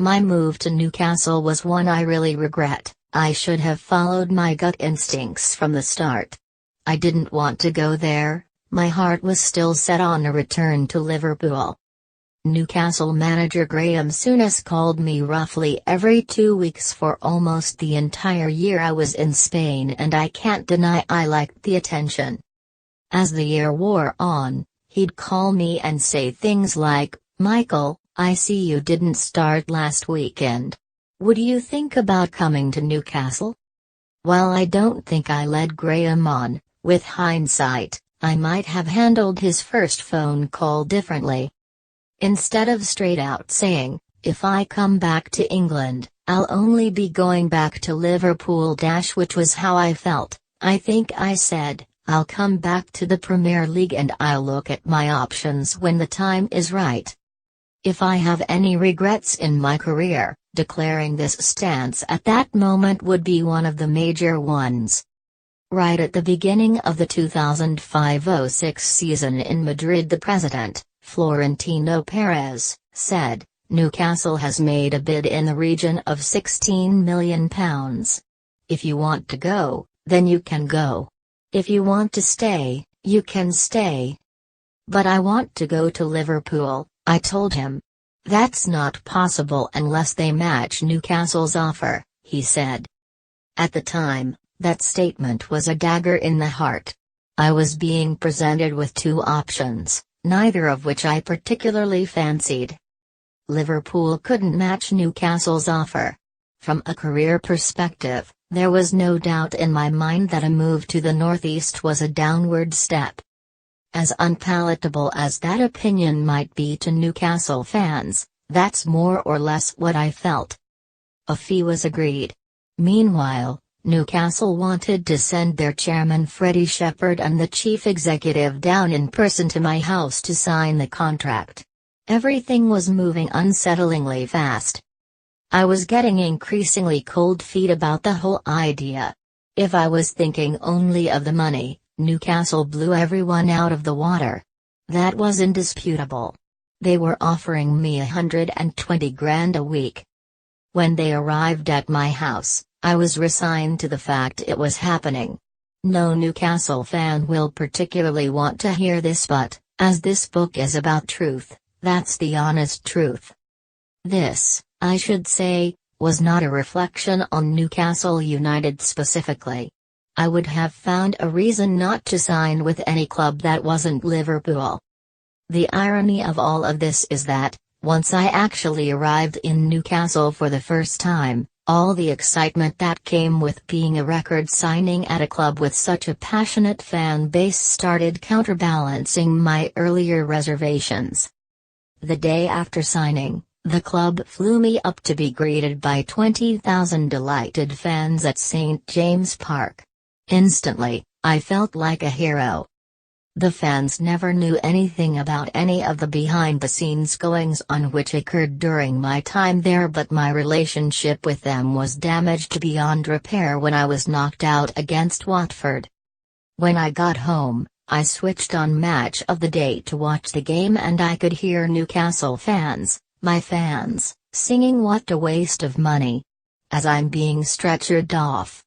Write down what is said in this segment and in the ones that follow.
My move to Newcastle was one I really regret. I should have followed my gut instincts from the start. I didn't want to go there, my heart was still set on a return to Liverpool. Newcastle manager Graeme Souness called me roughly every 2 weeks for almost the entire year I was in Spain, and I can't deny I liked the attention. As the year wore on, he'd call me and say things like, "Michael, I see you didn't start last weekend. Would you think about coming to Newcastle?" While I don't think I led Graeme on, with hindsight, I might have handled his first phone call differently. Instead of straight out saying, "If I come back to England, I'll only be going back to Liverpool," which was how I felt, I think I said, "I'll come back to the Premier League and I'll look at my options when the time is right." If I have any regrets in my career, declaring this stance at that moment would be one of the major ones. Right at the beginning of the 2005-06 season in Madrid, the president, Florentino Perez, said, "Newcastle has made a bid in the region of £16 million. If you want to go, then you can go. If you want to stay, you can stay." "But I want to go to Liverpool," I told him. "That's not possible unless they match Newcastle's offer," he said. At the time, that statement was a dagger in the heart. I was being presented with two options, neither of which I particularly fancied. Liverpool couldn't match Newcastle's offer. From a career perspective, there was no doubt in my mind that a move to the northeast was a downward step. As unpalatable as that opinion might be to Newcastle fans, that's more or less what I felt. A fee was agreed. Meanwhile, Newcastle wanted to send their chairman Freddie Shepherd and the chief executive down in person to my house to sign the contract. Everything was moving unsettlingly fast. I was getting increasingly cold feet about the whole idea. If I was thinking only of the money, Newcastle blew everyone out of the water. That was indisputable. They were offering me $120,000 a week. When they arrived at my house, I was resigned to the fact it was happening. No Newcastle fan will particularly want to hear this, but, as this book is about truth, that's the honest truth. This, I should say, was not a reflection on Newcastle United specifically. I would have found a reason not to sign with any club that wasn't Liverpool. The irony of all of this is that, once I actually arrived in Newcastle for the first time, all the excitement that came with being a record signing at a club with such a passionate fan base started counterbalancing my earlier reservations. The day after signing, the club flew me up to be greeted by 20,000 delighted fans at St. James Park. Instantly, I felt like a hero. The fans never knew anything about any of the behind-the-scenes goings-on which occurred during my time there, but my relationship with them was damaged beyond repair when I was knocked out against Watford. When I got home, I switched on Match of the Day to watch the game, and I could hear Newcastle fans, my fans, singing "What a waste of money" as I'm being stretchered off.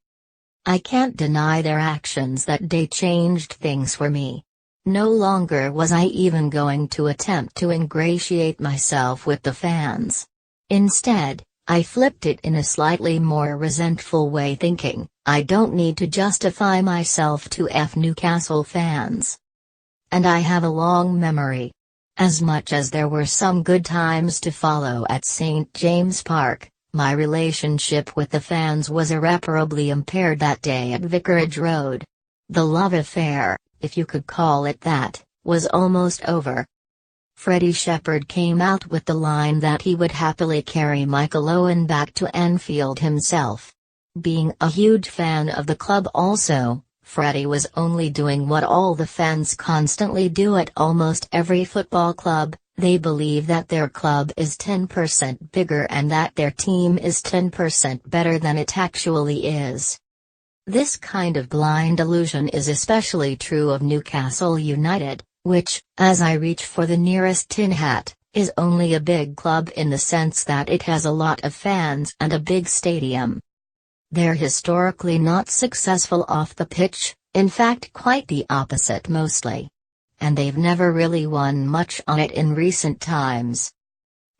I can't deny their actions that day changed things for me. No longer was I even going to attempt to ingratiate myself with the fans. Instead, I flipped it in a slightly more resentful way, thinking, I don't need to justify myself to Newcastle fans. And I have a long memory. As much as there were some good times to follow at St. James Park, my relationship with the fans was irreparably impaired that day at Vicarage Road. The love affair, if you could call it that, was almost over. Freddie Shepherd came out with the line that he would happily carry Michael Owen back to Anfield himself. Being a huge fan of the club also, Freddie was only doing what all the fans constantly do at almost every football club: they believe that their club is 10% bigger and that their team is 10% better than it actually is. This kind of blind illusion is especially true of Newcastle United, which, as I reach for the nearest tin hat, is only a big club in the sense that it has a lot of fans and a big stadium. They're historically not successful off the pitch, in fact quite the opposite mostly. And they've never really won much on it in recent times.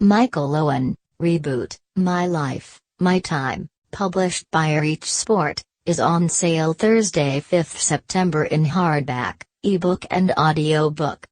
Michael Owen, Reboot, My Life, My Time, published by Reach Sport, is on sale Thursday 5 September in hardback, ebook and audiobook.